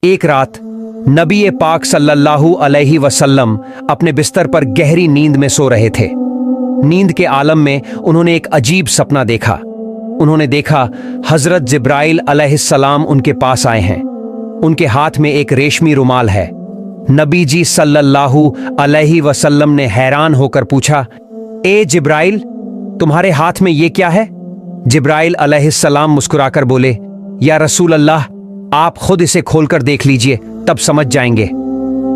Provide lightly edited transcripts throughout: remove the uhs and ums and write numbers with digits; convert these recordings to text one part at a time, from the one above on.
एक रात नबी पाक सल्लल्लाहु अलैहि वसल्लम अपने बिस्तर पर गहरी नींद में सो रहे थे। नींद के आलम में उन्होंने एक अजीब सपना देखा। उन्होंने देखा हजरत जिब्राइल अलैहिस्सलाम उनके पास आए हैं। उनके हाथ में एक रेशमी रुमाल है। नबी जी सल्लल्लाहु अलैहि वसल्लम ने हैरान होकर पूछा, ए जिब्राइल, तुम्हारे हाथ में ये क्या है? जिब्राइल अलैहिस्सलाम मुस्कुराकर बोले, या रसूल अल्लाह, आप खुद इसे खोलकर देख लीजिए, तब समझ जाएंगे।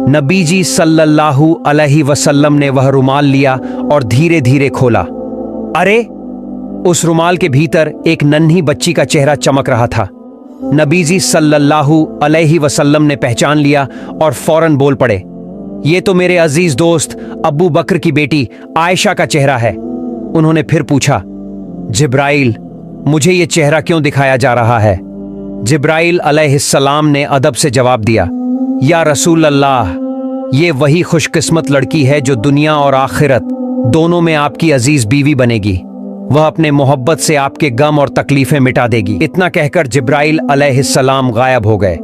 नबी जी सल्लल्लाहु अलैहि वसल्लम ने वह रुमाल लिया और धीरे धीरे खोला। अरे, उस रुमाल के भीतर एक नन्ही बच्ची का चेहरा चमक रहा था। नबी जी सल्लल्लाहु अलैहि वसल्लम ने पहचान लिया और फौरन बोल पड़े, ये तो मेरे अजीज दोस्त अबू बकर की बेटी आयशा का चेहरा है। उन्होंने फिर पूछा, जिब्राइल, मुझे ये चेहरा क्यों दिखाया जा रहा है? जिब्राइल अलैहिस्सलाम ने अदब से जवाब दिया, या रसूल अल्लाह, ये वही खुशकिस्मत लड़की है जो दुनिया और आखिरत दोनों में आपकी अजीज बीवी बनेगी। वह अपने मोहब्बत से आपके गम और तकलीफें मिटा देगी। इतना कहकर जिब्राइल अलैहिस्सलाम गायब हो गए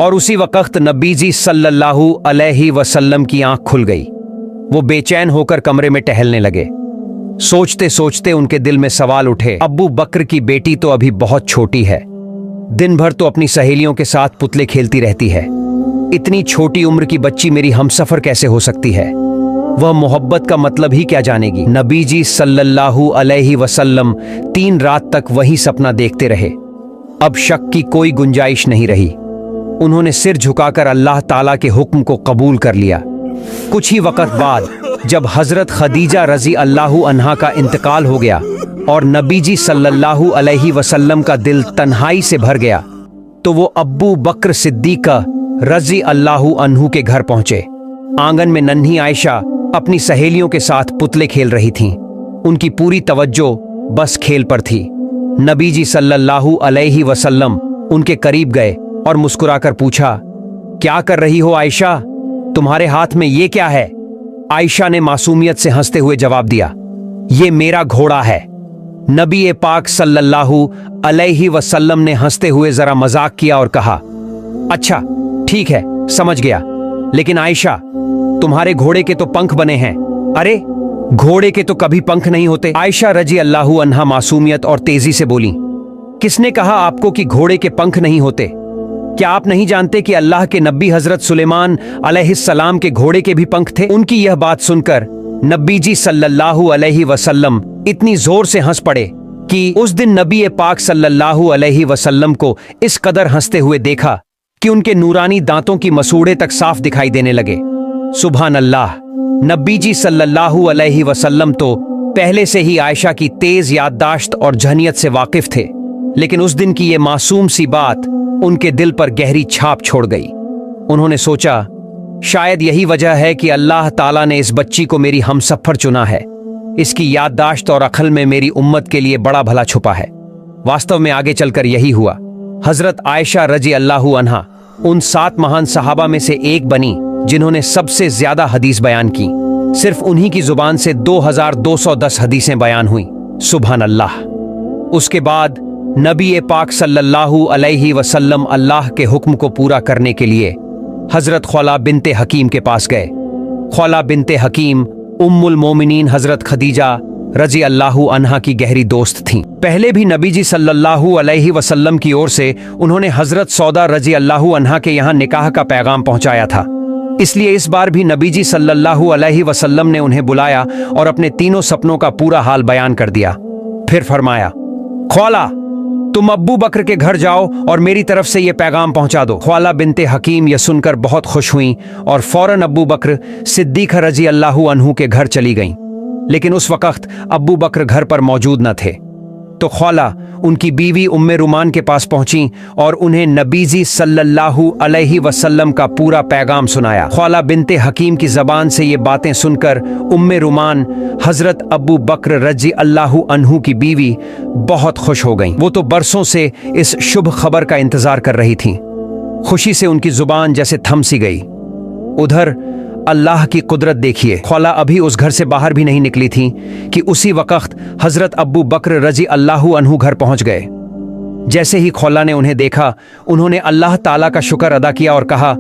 और उसी वक्त नबी जी सल्लल्लाहु अलैहि वसल्लम की आंख खुल गई। वो बेचैन होकर कमरे में टहलने लगे। सोचते सोचते उनके दिल में सवाल उठे, अब्बू बकर की बेटी तो अभी बहुत छोटी है, दिन भर तो अपनी सहेलियों के साथ पुतले खेलती रहती है। इतनी छोटी उम्र की बच्ची मेरी हमसफर कैसे हो सकती है? वह मोहब्बत का मतलब ही क्या जानेगी? नबी जी सल्लल्लाहु अलैहि वसल्लम 3 रात तक वही सपना देखते रहे। अब शक की कोई गुंजाइश नहीं रही। उन्होंने सिर झुकाकर अल्लाह ताला के हुक्म को कबूल कर लिया। कुछ ही वक्त बाद जब हजरत खदीजा रजी अल्लाहु अन्हा का इंतकाल हो गया और नबी जी सल्लल्लाहु अलैहि वसल्लम का दिल तन्हाई से भर गया, तो वो अब्बू बकर सिद्दीक रजी अल्लाहु अन्हु के घर पहुंचे। आंगन में नन्ही आयशा अपनी सहेलियों के साथ पुतले खेल रही थीं। उनकी पूरी तवज्जो बस खेल पर थी। नबी जी सल्लल्लाहु अलैहि वसल्लम उनके करीब गए और मुस्कुराकर पूछा, क्या कर रही हो आयशा? तुम्हारे हाथ में ये क्या है? आयशा ने मासूमियत से हंसते हुए जवाब दिया, ये मेरा घोड़ा है। नबी पाक सल्लल्लाहु अलैहि वसल्लम ने हंसते हुए जरा मजाक किया और कहा, अच्छा ठीक है, समझ गया, लेकिन आयशा, तुम्हारे घोड़े के तो पंख बने हैं। अरे, घोड़े के तो कभी पंख नहीं होते। आयशा रजी अल्लाहु अन्हा मासूमियत और तेजी से बोली, किसने कहा आपको कि घोड़े के पंख नहीं होते? क्या आप नहीं जानते कि अल्लाह के नबी हजरत सुलेमान अलैहिस्सलाम के घोड़े के भी पंख थे? उनकी यह बात सुनकर नबी जी सल्लल्लाहु अलैहि वसल्लम इतनी जोर से हंस पड़े कि उस दिन नबी पाक सल्लल्लाहु अलैहि वसल्लम को इस कदर हंसते हुए देखा कि उनके नूरानी दांतों की मसूड़े तक साफ दिखाई देने लगे। सुभान अल्लाह! नबी जी सल्लल्लाहु अलैहि वसल्लम तो पहले से ही आयशा की तेज याददाश्त और जहनियत से वाकिफ थे, लेकिन उस दिन की ये मासूम सी बात उनके दिल पर गहरी छाप छोड़ गई। उन्होंने सोचा, शायद यही वजह है कि अल्लाह ताला ने इस बच्ची को मेरी हमसफर चुना है। इसकी याददाश्त और अक्ल में मेरी उम्मत के लिए बड़ा भला छुपा है। वास्तव में आगे चलकर यही हुआ। हजरत आयशा रजी अल्लाहु अन्हा उन 7 महान सहाबा में से एक बनी जिन्होंने सबसे ज्यादा हदीस बयान की। सिर्फ उन्हीं की जुबान से 2210 हदीसें बयान हुई। सुभान अल्लाह! उसके बाद नबी पाक सल्लल्लाहु अलैहि वसल्लम अल्लाह के हुक्म को पूरा करने के लिए हजरत ख्वाला बिनते हकीम के पास गए। ख्वाला बिनते हकीम उम्मुल मोमिनीन हजरत खदीजा रजी अल्लाहु अन्हा की गहरी दोस्त थीं। पहले भी नबी जी सल्लल्लाहु अलैहि वसल्लम की ओर से उन्होंने हजरत सौदा रजी अल्लाहु अन्हा के यहाँ निकाह का पैगाम पहुंचाया था। इसलिए इस बार भी नबी जी सल्लल्लाहु अलैहि वसल्लम ने उन्हें बुलाया और अपने तीनों सपनों का पूरा हाल बयान कर दिया। फिर फरमाया, ख्वाला, तुम अब्बू बकर के घर जाओ और मेरी तरफ से ये पैगाम पहुंचा दो। ख्वाला बिनते हकीम यह सुनकर बहुत खुश हुई और फौरन अब्बू बकर सिद्दीक रजी अल्लाहु अन्हु के घर चली गईं। लेकिन उस वक्त अब्बू बकर घर पर मौजूद न थे, तो ख्वाला उनकी बीवी उम्मे रुमान के पास पहुंची और उन्हें नबी जी सल्लल्लाहु अलैहि वसल्लम का पूरा पैगाम सुनाया। ख्वाला बिनते हकीम की जबान से ये बातें सुनकर उम्मे रुमान हजरत अब्बू बकर रजी अल्लाहु अन्हु की बीवी बहुत खुश हो गईं। वो तो बरसों से इस शुभ खबर का इंतजार कर रही थीं। खुशी से उनकी जुबान जैसे थम सी गई। उधर अल्लाह की कुदरत देखिए, ख्वाला अभी उस घर से बाहर भी नहीं निकली थी कि उसी वक्त हजरत अब्बू बकर रजी अल्लाहु अन्हु घर पहुंच गए। जैसे ही खौला ने उन्हें देखा, उन्होंने अल्लाह ताला का शुक्र अदा किया और कहा,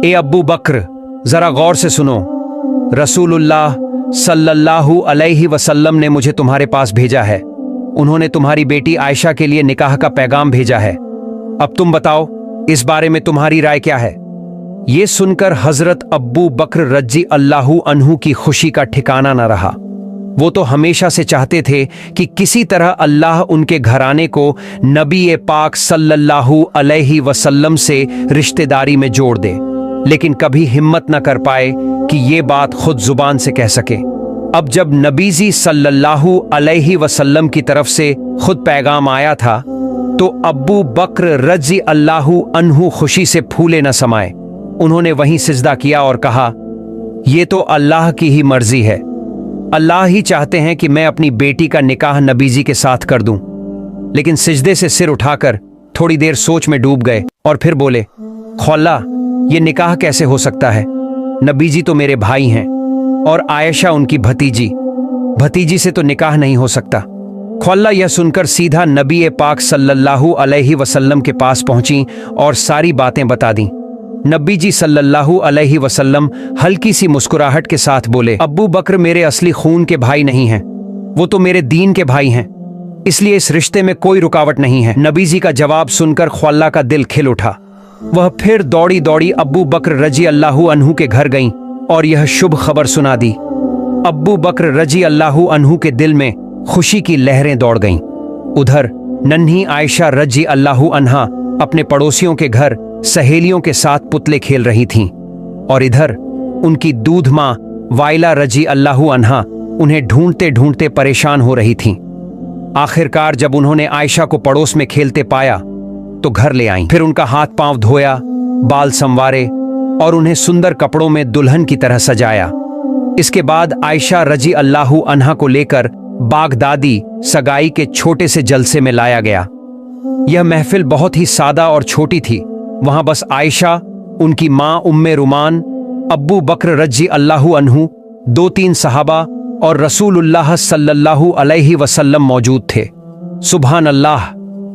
ए अब्बू बकर, जरा गौर से सुनो, रसूलुल्लाह सल्लल्लाहु अलैहि वसल्लम ने मुझे तुम्हारे पास भेजा है। उन्होंने तुम्हारी बेटी आयशा के लिए निकाह का पैगाम भेजा है। अब तुम बताओ, इस बारे में तुम्हारी राय क्या है? ये सुनकर हजरत अब्बू बकर रजी अल्लाहु अन्हु की खुशी का ठिकाना न रहा। वो तो हमेशा से चाहते थे कि किसी तरह अल्लाह उनके घराने को नबी पाक सल्लल्लाहु अलैहि वसल्लम से रिश्तेदारी में जोड़ दे, लेकिन कभी हिम्मत न कर पाए कि ये बात खुद जुबान से कह सके। अब जब नबीजी सल्लल्लाहु अलैहि वसल्लम की तरफ से खुद पैगाम आया था, तो अब्बू बकर रजी अल्लाहु अन्हु खुशी से फूले न समाए। उन्होंने वहीं सिजदा किया और कहा, ये तो अल्लाह की ही मर्जी है। अल्लाह ही चाहते हैं कि मैं अपनी बेटी का निकाह नबीजी के साथ कर दूं। लेकिन सिजदे से सिर उठाकर थोड़ी देर सोच में डूब गए और फिर बोले, खौला, ये निकाह कैसे हो सकता है? नबीजी तो मेरे भाई हैं और आयशा उनकी भतीजी से तो निकाह नहीं हो सकता। खौला यह सुनकर सीधा नबी पाक सल्लल्लाहु अलैहि वसल्लम के पास पहुंची और सारी बातें बता दी। नबी जी सल्लल्लाहु अलैहि वसल्लम हल्की सी मुस्कुराहट के साथ बोले, अब्बू बकर मेरे असली खून के भाई नहीं हैं, वो तो मेरे दीन के भाई हैं, इसलिए इस रिश्ते में कोई रुकावट नहीं है। नबी जी का जवाब सुनकर खौला का दिल खिल उठा। वह फिर दौड़ी दौड़ी अब्बू बकर रजी अल्लाहु अन्हु के घर गईं और यह शुभ खबर सुना दी। अब्बू बकर रजी अल्लाहु अन्हु के दिल में खुशी की लहरें दौड़ गईं। उधर नन्ही आयशा रजी अल्लाहु अन्हा अपने पड़ोसियों के घर सहेलियों के साथ पुतले खेल रही थीं, और इधर उनकी दूध माँ वाइला रजी अल्लाहु अन्हा उन्हें ढूंढते ढूंढते परेशान हो रही थीं। आखिरकार जब उन्होंने आयशा को पड़ोस में खेलते पाया तो घर ले आईं। फिर उनका हाथ पांव धोया, बाल संवारे और उन्हें सुंदर कपड़ों में दुल्हन की तरह सजाया। इसके बाद आयशा रजी अल्लाहु अन्हा को लेकर बागदादी सगाई के छोटे से जलसे में लाया गया। यह महफिल बहुत ही सादा और छोटी थी। वहां बस आयशा, उनकी मां उम्मे रुमान, अब्बू बकर रजी अल्लाहु अन्हु, 2-3 सहाबा और रसूलुल्लाह सल्लल्लाहु अलैहि वसल्लम मौजूद थे। सुभान अल्लाह।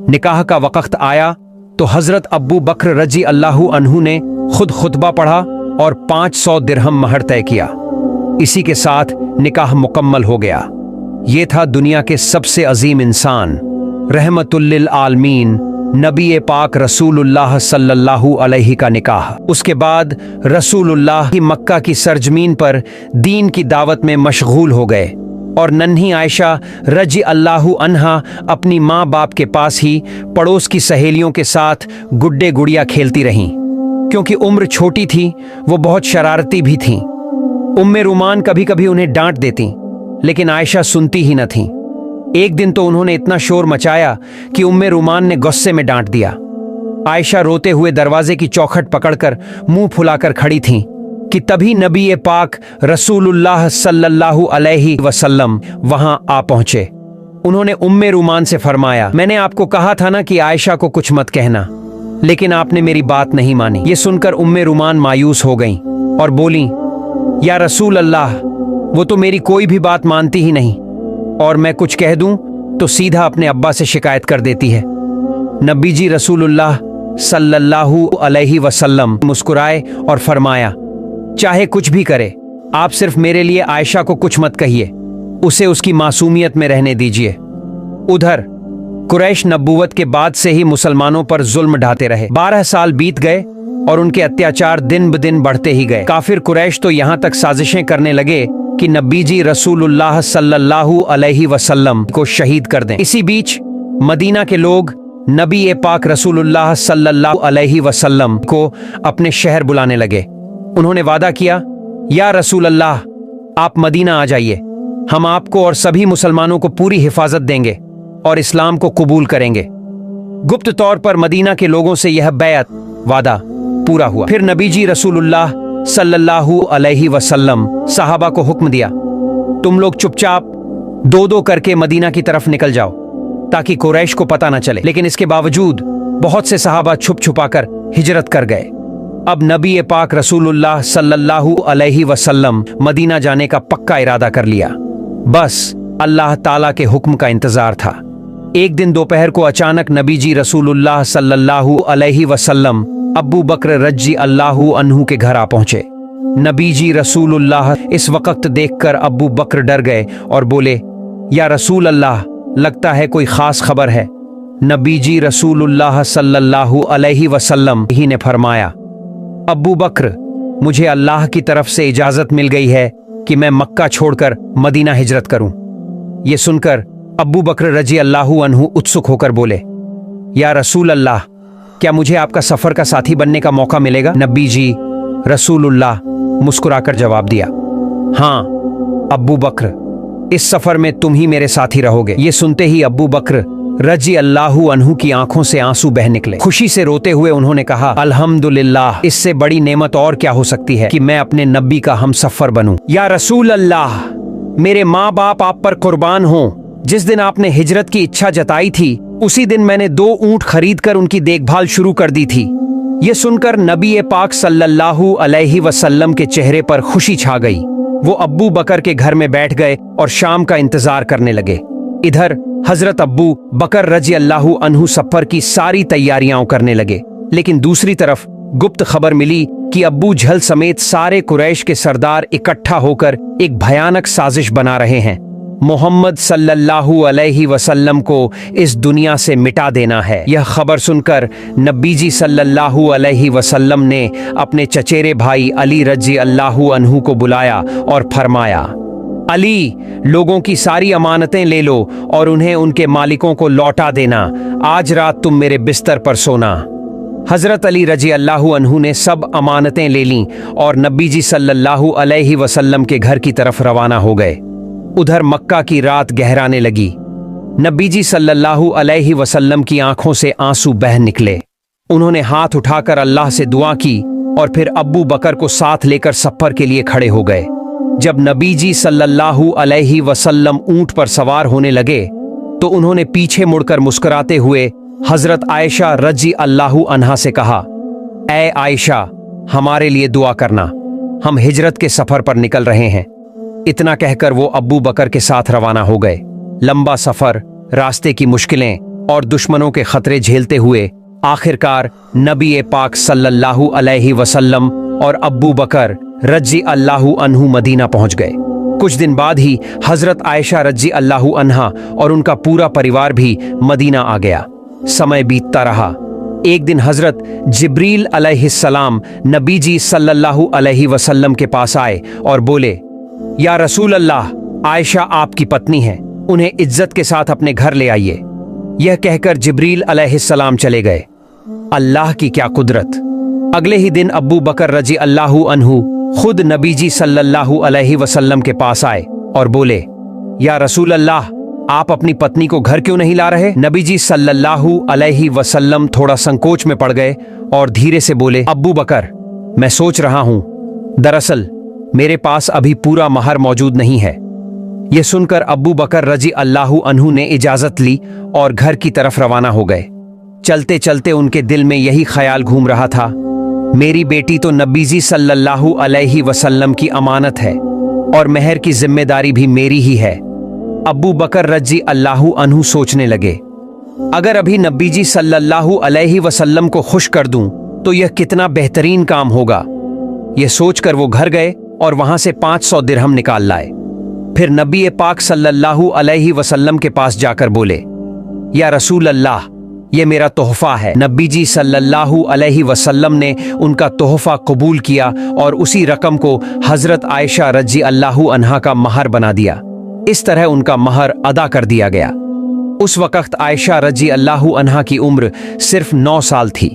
निकाह का वक्त आया तो हजरत अब्बू बकर रजी अल्लाहु अन्हु ने खुद खुतबा पढ़ा और 500 दिरहम महर तय किया। इसी के साथ निकाह मुकम्मल हो गया। ये था दुनिया के सबसे अजीम इंसान, रहमतुल लिल आलमीन, नबी पाक रसूलुल्लाह सल्लल्लाहु अलैहि का निकाह। उसके बाद रसूलुल्लाह की मक्का की सरजमीन पर दीन की दावत में मशगूल हो गए और नन्ही आयशा रजी अल्लाहु अन्हा अपनी माँ बाप के पास ही पड़ोस की सहेलियों के साथ गुड्डे गुड़िया खेलती रहीं। क्योंकि उम्र छोटी थी, वो बहुत शरारती भी थीं। उम्मे रुमान कभी कभी उन्हें डांट देती, लेकिन आयशा सुनती ही न थीं। एक दिन तो उन्होंने इतना शोर मचाया कि उम्मे रुमान ने गुस्से में डांट दिया। आयशा रोते हुए दरवाजे की चौखट पकड़कर मुंह फुलाकर खड़ी थीं कि तभी नबी पाक रसूलुल्लाह सल्लल्लाहु अलैहि वसल्लम वहां आ पहुंचे। उन्होंने उम्मे रुमान से फरमाया, मैंने आपको कहा था ना कि आयशा को कुछ मत कहना, लेकिन आपने मेरी बात नहीं मानी। ये सुनकर उम्मे रुमान मायूस हो गईं और बोलीं, या रसूल अल्लाह, वो तो मेरी कोई भी बात मानती ही नहीं, और मैं कुछ कह दूं तो सीधा अपने अब्बा से शिकायत कर देती है। नबी जी रसूलुल्लाह सल्लल्लाहु अलैहि वसल्लम मुस्कुराए और फरमाया, चाहे कुछ भी करे, आप सिर्फ मेरे लिए आयशा को कुछ मत कहिए, उसे उसकी मासूमियत में रहने दीजिए। उधर कुरैश नबूवत के बाद से ही मुसलमानों पर जुल्म ढाते रहे। 12 साल बीत गए और उनके अत्याचार दिन ब दिन बढ़ते ही गए। काफिर कुरैश तो यहां तक साजिशें करने लगे कि नबी जी रसूलुल्लाह सल्लल्लाहु अलैहि वसल्लम को शहीद कर दें। इसी बीच मदीना के लोग नबी पाक रसूलुल्लाह सल्लल्लाहु अलैहि वसल्लम को अपने शहर बुलाने लगे। उन्होंने वादा किया, या रसूल अल्लाह, आप मदीना आ जाइए, हम आपको और सभी मुसलमानों को पूरी हिफाजत देंगे और इस्लाम को कबूल करेंगे। गुप्त तौर पर मदीना के लोगों से यह बैत वादा पूरा हुआ। फिर नबी जी रसूलुल्लाह सल्लल्लाहु अलैहि वसल्लम सहाबा को हुक्म दिया, तुम लोग चुपचाप 2-2 करके मदीना की तरफ निकल जाओ ताकि कुरैश को पता न चले। लेकिन इसके बावजूद बहुत से सहाबा छुप छुपाकर हिजरत कर गए। अब नबी पाक रसूलुल्लाह सल्लल्लाहु अलैहि वसल्लम मदीना जाने का पक्का इरादा कर लिया। बस अल्लाह ताला के हुक्म का इंतजार था। एक दिन दोपहर को अचानक नबी जी रसूलुल्लाह सल्लल्लाहु अलैहि वसल्लम अब्बू बकर रज़ी अल्लाहु अन्हु के घर आ पहुंचे। नबी जी रसूलुल्लाह इस वक्त देखकर अब्बू बकर डर गए और बोले, या रसूल अल्लाह, लगता है कोई खास खबर है। नबी जी रसूलुल्लाह सल्लल्लाहु अलैहि वसल्लम ही ने फरमाया, अब्बू बकर, मुझे अल्लाह की तरफ से इजाजत मिल गई है कि मैं मक्का छोड़कर मदीना हिजरत करूं। ये सुनकर अब्बू बकर रज़ी अल्लाहु अन्हु उत्सुक होकर बोले, या रसूल अल्लाह, क्या मुझे आपका सफर का साथी बनने का मौका मिलेगा? नबी जी रसूलुल्लाह मुस्कुराकर जवाब दिया, हाँ अब्बू बकर, इस सफर में तुम ही मेरे साथी रहोगे। ये सुनते ही अब्बू बकर रज़ी अल्लाहु अन्हु की आंखों से आंसू बह निकले। खुशी से रोते हुए उन्होंने कहा, अल्हम्दुलिल्लाह, इससे बड़ी नेमत और क्या हो सकती है कि मैं अपने नबी का हमसफर बनूं। या रसूल अल्लाह, मेरे माँ बाप आप पर कुर्बान हों। जिस दिन आपने हिजरत की इच्छा जताई थी, उसी दिन मैंने 2 ऊंट खरीदकर उनकी देखभाल शुरू कर दी थी। ये सुनकर नबी पाक सल्लल्लाहु अलैहि वसल्लम के चेहरे पर खुशी छा गई। वो अब्बू बकर के घर में बैठ गए और शाम का इंतजार करने लगे। इधर हजरत अब्बू बकर रज़ी अल्लाहु अन्हु सफर की सारी तैयारियां करने लगे, लेकिन दूसरी तरफ गुप्त खबर मिली कि अब्बू जहल समेत सारे कुरैश के सरदार इकट्ठा होकर एक भयानक साजिश बना रहे हैं। मोहम्मद सल्लल्लाहु अलैहि वसल्लम को इस दुनिया से मिटा देना है। यह खबर सुनकर नबी जी सल्लल्लाहु अलैहि वसल्लम ने अपने चचेरे भाई अली रज़ी अल्लाहु अन्हु को बुलाया और फरमाया, अली, लोगों की सारी अमानतें ले लो और उन्हें उनके मालिकों को लौटा देना। आज रात तुम मेरे बिस्तर पर सोना। हजरत अली रज़ी अल्लाहु अन्हु ने सब अमानतें ले लीं और नबी जी सल्लल्लाहु अलैहि वसल्लम के घर की तरफ रवाना हो गए। उधर मक्का की रात गहराने लगी। नबी जी सल्लल्लाहु अलैहि वसल्लम की आंखों से आंसू बह निकले। उन्होंने हाथ उठाकर अल्लाह से दुआ की और फिर अब्बू बकर को साथ लेकर सफर के लिए खड़े हो गए। जब नबी जी सल्लल्लाहु अलैहि वसल्लम ऊंट पर सवार होने लगे तो उन्होंने पीछे मुड़कर मुस्कुराते हुए हजरत आयशा रज़ी अल्लाहु अन्हा से कहा, ऐ आयशा, हमारे लिए दुआ करना, हम हिजरत के सफर पर निकल रहे हैं। इतना कहकर वो अब्बू बकर के साथ रवाना हो गए। लंबा सफर, रास्ते की मुश्किलें और दुश्मनों के खतरे झेलते हुए आखिरकार नबी पाक सल्लल्लाहु अलैहि वसल्लम और अब्बू बकर रज़ी अल्लाहु अन्हु मदीना पहुंच गए। कुछ दिन बाद ही हजरत आयशा रज़ी अल्लाहु अन्हा और उनका पूरा परिवार भी मदीना आ गया। समय बीतता रहा। एक दिन हजरत जिब्रील अलैहिस्सलाम नबी जी सल्लल्लाहु अलैहि वसल्लम के पास आए और बोले, या रसूल अल्लाह, आयशा आपकी पत्नी है, उन्हें इज्जत के साथ अपने घर ले आइए। यह कहकर जिब्रील अलैहिस्सलाम चले गए। अल्लाह की क्या कुदरत! अगले ही दिन अब्बू बकर रज़ी अल्लाहु अन्हु खुद नबी जी सल्लल्लाहु अलैहि वसल्लम के पास आए और बोले, या रसूल अल्लाह, आप अपनी पत्नी को घर क्यों नहीं ला रहे? नबी जी सल्लल्लाहु अलैहि वसल्लम थोड़ा संकोच में पड़ गए और धीरे से बोले, अब्बू बकर, मैं सोच रहा हूं, दरअसल मेरे पास अभी पूरा महर मौजूद नहीं है। यह सुनकर अब्बू बकर रज़ी अल्लाहु अन्हु ने इजाजत ली और घर की तरफ रवाना हो गए। चलते चलते उनके दिल में यही ख्याल घूम रहा था, मेरी बेटी तो नबी जी सल्लल्लाहु अलैहि वसल्लम की अमानत है और महर की जिम्मेदारी भी मेरी ही है। अब्बू बकर रज़ी अल्लाहु अन्हु सोचने लगे, अगर अभी नबी जी सल्लल्लाहु अलैहि वसल्लम को खुश कर दूं तो यह कितना बेहतरीन काम होगा। यह सोचकर वो घर गए और वहां से 500 दिरहम निकाल लाए। फिर नबी पाक सल्लल्लाहु अलैहि वसल्लम के पास जाकर बोले, या रसूल अल्लाह, ये मेरा तोहफा है। नबी जी सल्लल्लाहु अलैहि वसल्लम ने उनका तोहफा कबूल किया और उसी रकम को हजरत आयशा रज़ी अल्लाहु अन्हा का महर बना दिया। इस तरह उनका महर अदा कर दिया गया। उस वक्त आयशा रज़ी अल्लाहु अन्हा की उम्र सिर्फ 9 साल थी।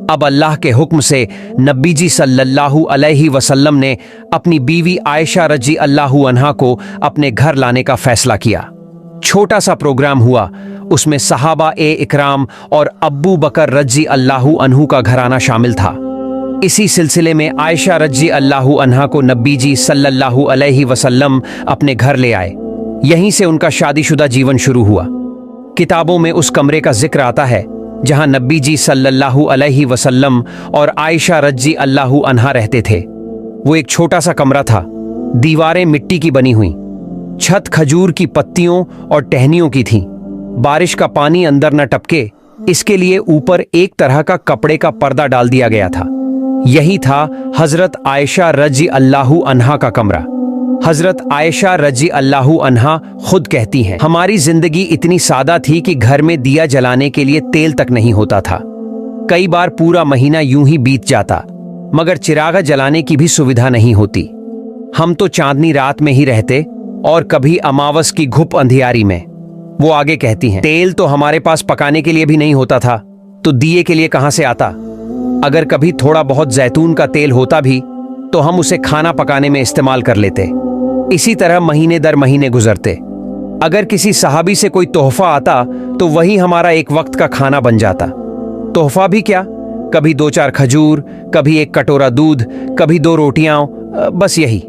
अब अल्लाह के हुक्म से नबी जी सल्लल्लाहु अलैहि वसल्लम ने अपनी बीवी आयशा रज़ी अल्लाहु अन्हा को अपने घर लाने का फैसला किया। छोटा सा प्रोग्राम हुआ, उसमें सहाबा ए इकराम और अब्बू बकर रज़ी अल्लाहु अन्हु का घराना शामिल था। इसी सिलसिले में आयशा रज़ी अल्लाहु अन्हा को नबी जी सल्लल्लाहु अलैहि वसल्लम अपने घर ले आए। यहीं से उनका शादीशुदा जीवन शुरू हुआ। किताबों में उस कमरे का जिक्र आता है जहां नबी जी सल्लल्लाहु अलैहि वसल्लम और आयशा रज़ी अल्लाहु अन्हा रहते थे। वो एक छोटा सा कमरा था, दीवारें मिट्टी की बनी हुई, छत खजूर की पत्तियों और टहनियों की थीं। बारिश का पानी अंदर न टपके, इसके लिए ऊपर एक तरह का कपड़े का पर्दा डाल दिया गया था। यही था हजरत आयशा रजी अल्लाहु अन्हा का कमरा। हजरत आयशा रजी अल्लाहु अन्हा खुद कहती हैं, हमारी जिंदगी इतनी सादा थी कि घर में दिया जलाने के लिए तेल तक नहीं होता था। कई बार पूरा महीना यूं ही बीत जाता, मगर चिरागा जलाने की भी सुविधा नहीं होती। हम तो चांदनी रात में ही रहते और कभी अमावस की घुप अंधियारी में। वो आगे कहती हैं, तेल तो हमारे पास पकाने के लिए भी नहीं होता था, तो दिए के लिए कहां से आता। अगर कभी थोड़ा बहुत जैतून का तेल होता भी तो हम उसे खाना पकाने में इस्तेमाल कर लेते। इसी तरह महीने दर महीने गुजरते। अगर किसी सहाबी से कोई तोहफा आता तो वही हमारा एक वक्त का खाना बन जाता। तोहफा भी क्या, कभी 2-4 खजूर, कभी 1 कटोरा दूध, कभी 2 रोटियां, बस यही।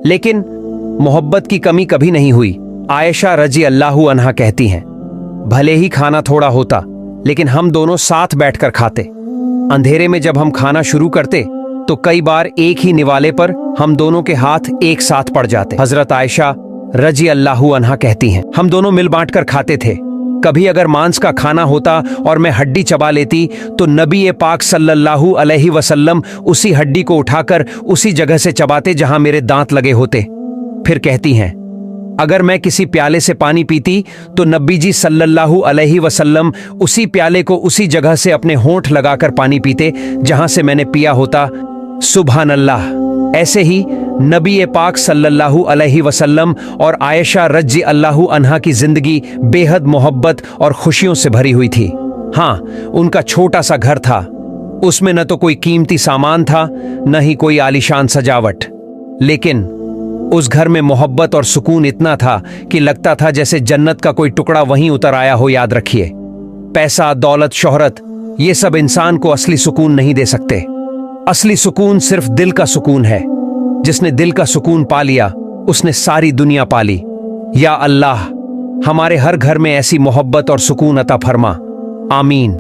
लेकिन मोहब्बत की कमी कभी नहीं हुई। आयशा रजी अल्लाहु अन्हा कहती हैं, भले ही खाना थोड़ा होता, लेकिन हम दोनों साथ बैठकर खाते। अंधेरे में जब हम खाना शुरू करते तो कई बार एक ही निवाले पर हम दोनों के हाथ एक साथ पड़ जाते। हजरत आयशा रजी अल्लाहु अन्हा कहती हैं, हम दोनों मिल बांट कर खाते थे। कभी अगर मांस का खाना होता और मैं हड्डी चबा लेती तो नबी पाक सल्लल्लाहु अलैहि वसल्लम उसी हड्डी को उठाकर उसी जगह से चबाते जहां मेरे दांत लगे होते। फिर कहती हैं, अगर मैं किसी प्याले से पानी पीती तो नबी जी सल्लल्लाहु अलैहि वसल्लम उसी प्याले को उसी जगह से अपने होंठ लगाकर पानी पीते जहां से मैंने पिया होता। सुभान अल्लाह। ऐसे ही नबी पाक सल्लल्लाहु अलैहि वसल्लम और आयशा रजी अल्लाहु अन्हा की जिंदगी बेहद मोहब्बत और खुशियों से भरी हुई थी। हाँ, उनका छोटा सा घर था, उसमें न तो कोई कीमती सामान था, न ही कोई आलीशान सजावट, लेकिन उस घर में मोहब्बत और सुकून इतना था कि लगता था जैसे जन्नत का कोई टुकड़ा वहीं उतर आया हो। याद रखिए, पैसा, दौलत, शोहरत, ये सब इंसान को असली सुकून नहीं दे सकते। असली सुकून सिर्फ दिल का सुकून है। जिसने दिल का सुकून पा लिया उसने सारी दुनिया पा ली। या अल्लाह, हमारे हर घर में ऐसी मोहब्बत और सुकून अता फरमा। आमीन।